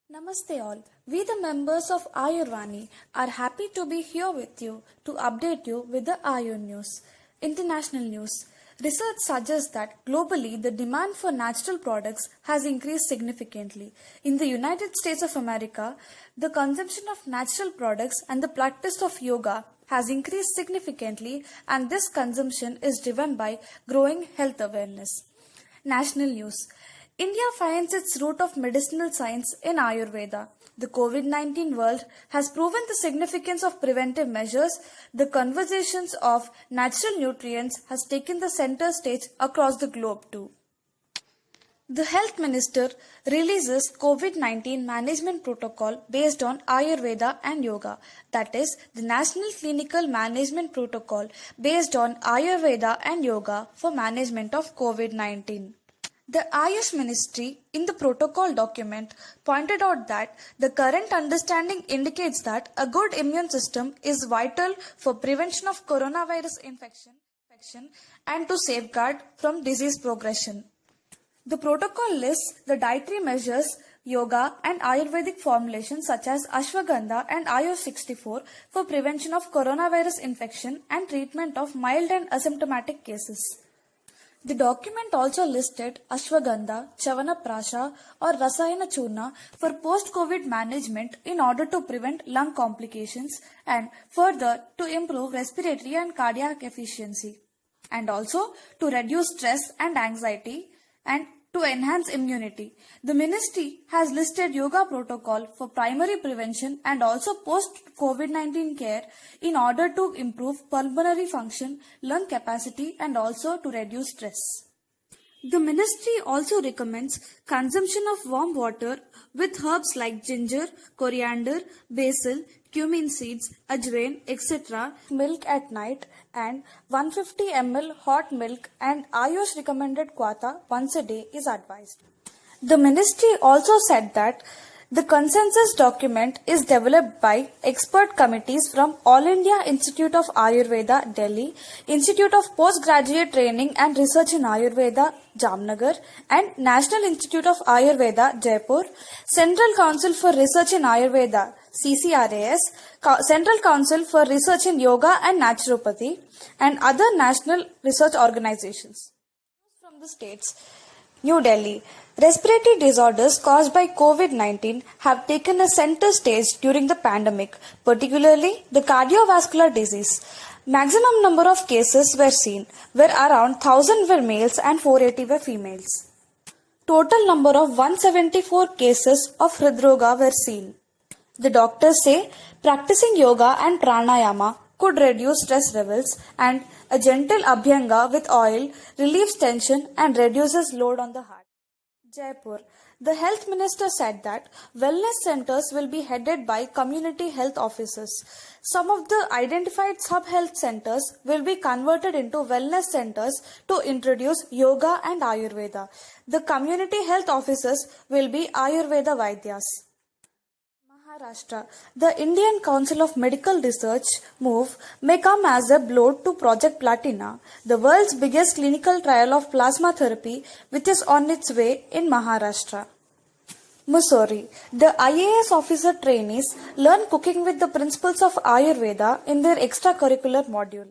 Namaste all. We the members of Ayurvani are happy to be here with you to update you with the Ayur news. International news. Research suggests that globally the demand for natural products has increased significantly. In the United States of America, the consumption of natural products and the practice of yoga has increased significantly, and this consumption is driven by growing health awareness. National news. India finds its root of medicinal science in Ayurveda. The COVID-19 world has proven the significance of preventive measures. The conversations of natural nutrients has taken the center stage across the globe too. The Health Minister releases COVID-19 management protocol based on Ayurveda and Yoga. That is, the National Clinical Management Protocol based on Ayurveda and Yoga for management of COVID-19. The Ayush Ministry, in the protocol document, pointed out that the current understanding indicates that a good immune system is vital for prevention of coronavirus infection and to safeguard from disease progression. The protocol lists the dietary measures, yoga and Ayurvedic formulations such as Ashwagandha and Ayush 64 for prevention of coronavirus infection and treatment of mild and asymptomatic cases. The document also listed Ashwagandha, Chavanaprasha or Rasayana Churna for post-COVID management in order to prevent lung complications and further to improve respiratory and cardiac efficiency, and also to reduce stress and anxiety and to enhance immunity. The ministry has listed yoga protocol for primary prevention and also post-COVID-19 care in order to improve pulmonary function, lung capacity and also to reduce stress. The ministry also recommends consumption of warm water with herbs like ginger, coriander, basil, cumin seeds, ajwain, etc. milk at night and 150 ml hot milk and Ayush recommended Kvata once a day is advised. The ministry also said that the consensus document is developed by expert committees from All India Institute of Ayurveda, Delhi, Institute of Postgraduate Training and Research in Ayurveda, Jamnagar, and National Institute of Ayurveda, Jaipur, Central Council for Research in Ayurveda, CCRAS, Central Council for Research in Yoga and Naturopathy, and other national research organizations. From the states, New Delhi. Respiratory disorders caused by COVID-19 have taken a center stage during the pandemic, particularly the cardiovascular disease. Maximum number of cases were seen, where around 1000 were males and 480 were females. Total number of 174 cases of Hridroga were seen. The doctors say practicing yoga and pranayama could reduce stress levels, and a gentle abhyanga with oil relieves tension and reduces load on the heart. Jaipur. The health minister said that wellness centers will be headed by community health officers. Some of the identified sub-health centers will be converted into wellness centers to introduce yoga and Ayurveda. The community health officers will be Ayurveda Vaidyas. Maharashtra. The Indian Council of Medical Research move may come as a blow to Project Platina, the world's biggest clinical trial of plasma therapy, which is on its way in Maharashtra. Mussoorie. The IAS officer trainees learn cooking with the principles of Ayurveda in their extracurricular module.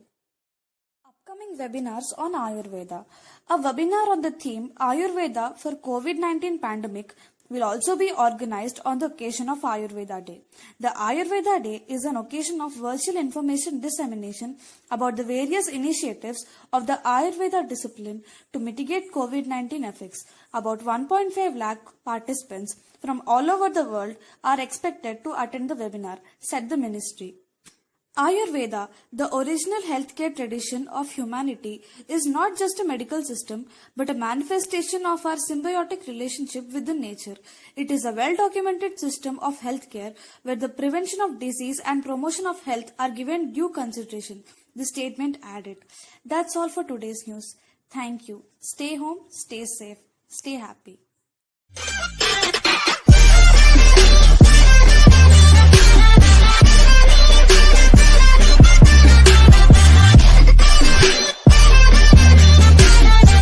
Upcoming webinars on Ayurveda. A webinar on the theme Ayurveda for COVID-19 pandemic will also be organized on the occasion of Ayurveda Day. The Ayurveda Day is an occasion of virtual information dissemination about the various initiatives of the Ayurveda discipline to mitigate COVID-19 effects. About 1.5 lakh participants from all over the world are expected to attend the webinar, said the ministry. Ayurveda, the original healthcare tradition of humanity, is not just a medical system, but a manifestation of our symbiotic relationship with the nature. It is a well-documented system of healthcare where the prevention of disease and promotion of health are given due consideration, the statement added. That's all for today's news. Thank you. Stay home, stay safe, stay happy.